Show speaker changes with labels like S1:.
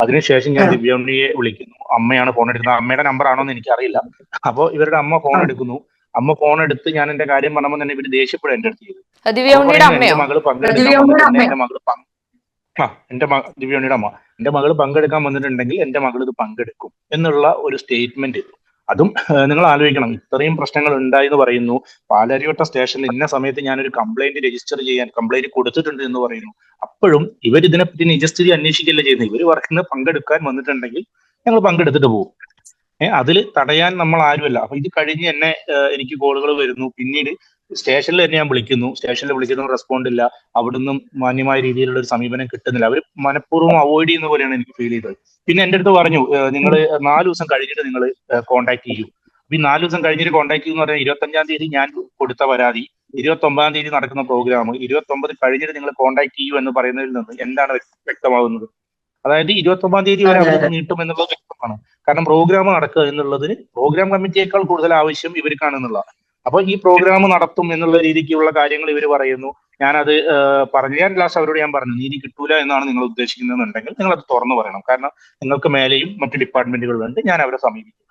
S1: അതിനുശേഷം ഞാൻ ദിവ്യയെ വിളിക്കുന്നു. അമ്മയാണ് ഫോൺ എടുക്കുന്നത്. അമ്മയുടെ നമ്പർ ആണോ എന്ന് എനിക്കറിയില്ല. അപ്പോൾ ഇവരുടെ അമ്മ ഫോൺ എടുക്കുന്നു. അമ്മ ഫോൺ എടുത്ത് ഞാൻ എന്റെ കാര്യം പറഞ്ഞപ്പോൾ തന്നെ ഇവര് ദേഷ്യപ്പെടും എന്റെ അടുത്ത് ചെയ്തു. എന്റെ മകള് പങ്കെടുക്കാൻ വന്നിട്ടുണ്ട്, എന്റെ മകള് ദിവ്യയുടെ അമ്മ എന്റെ മകള് പങ്കെടുക്കാൻ വന്നിട്ടുണ്ടെങ്കിൽ എന്റെ മകൾ ഇത് പങ്കെടുക്കും എന്നുള്ള ഒരു സ്റ്റേറ്റ്മെന്റ്. അതും നിങ്ങൾ ആലോചിക്കണം, ഇത്രയും പ്രശ്നങ്ങൾ ഉണ്ടായി എന്ന് പറയുന്നു. പാലാരിവട്ട സ്റ്റേഷനിൽ ഇന്ന സമയത്ത് ഞാനൊരു കംപ്ലൈന്റ് രജിസ്റ്റർ ചെയ്യാൻ കംപ്ലൈന്റ് കൊടുത്തിട്ടുണ്ട് എന്ന് പറയുന്നു. അപ്പോഴും ഇവർ ഇതിനെപ്പറ്റി നിജസ്ഥിതി അന്വേഷിക്കുകയല്ല ചെയ്യുന്നത്. ഇവർ വർക്കിന് പങ്കെടുക്കാൻ വന്നിട്ടുണ്ടെങ്കിൽ ഞങ്ങൾ പങ്കെടുത്തിട്ട് പോകും. അതിൽ തടയാൻ നമ്മൾ ആരുമല്ല. അപ്പൊ ഇത് കഴിഞ്ഞ് എന്നെ എനിക്ക് കോളുകൾ വരുന്നു. പിന്നീട് സ്റ്റേഷനിൽ തന്നെ ഞാൻ വിളിക്കുന്നു. സ്റ്റേഷനിൽ വിളിച്ചിട്ടും റെസ്പോണ്ട് ഇല്ല. അവിടുന്ന് മാന്യമായ രീതിയിലുള്ള ഒരു സമീപനം കിട്ടുന്നില്ല. അവർ മനഃപൂർവ്വം അവോയ്ഡ് ചെയ്യുന്ന പോലെയാണ് എനിക്ക് ഫീൽ ചെയ്തത്. പിന്നെ എന്റെ അടുത്ത് പറഞ്ഞു, നിങ്ങൾ 4 ദിവസം കഴിഞ്ഞിട്ട് നിങ്ങൾ കോൺടാക്ട് ചെയ്യൂ. അപ്പൊ ഈ 4 ദിവസം കഴിഞ്ഞിട്ട് കോൺടാക്ട് ചെയ്യുന്ന പറഞ്ഞാൽ 25-ാം തീയതി ഞാൻ കൊടുത്ത പരാതി, 29-ാം തീയതി നടക്കുന്ന പ്രോഗ്രാം, 29 കഴിഞ്ഞിട്ട് നിങ്ങൾ കോൺടാക്ട് ചെയ്യൂ എന്ന് പറയുന്നതിൽ നിന്ന് എന്താണ് വ്യക്തമാകുന്നത്? അതായത് 29-ാം തീയതി വരെ അവർക്ക് നീട്ടും എന്നുള്ളത് വ്യക്തമാണ്. കാരണം പ്രോഗ്രാം നടക്കുക എന്നുള്ളതിന് പ്രോഗ്രാം കമ്മിറ്റിയേക്കാൾ കൂടുതൽ ആവശ്യം ഇവർക്കാണെന്നുള്ളതാണ്. അപ്പൊ ഈ പ്രോഗ്രാം നടത്തും എന്നുള്ള രീതിക്കുള്ള കാര്യങ്ങൾ ഇവർ പറയുന്നു. ഞാനത് ഞാൻ ലാസ്റ്റ് അവരോട് ഞാൻ പറഞ്ഞു, നീതി കിട്ടൂല എന്നാണ് നിങ്ങൾ ഉദ്ദേശിക്കുന്നതെന്നുണ്ടെങ്കിൽ നിങ്ങൾ അത് തുറന്നു പറയണം. കാരണം നിങ്ങൾക്ക് മേലെയും മറ്റു ഡിപ്പാർട്ട്മെന്റുകളുണ്ട്, ഞാൻ അവരെ സമീപിക്കും.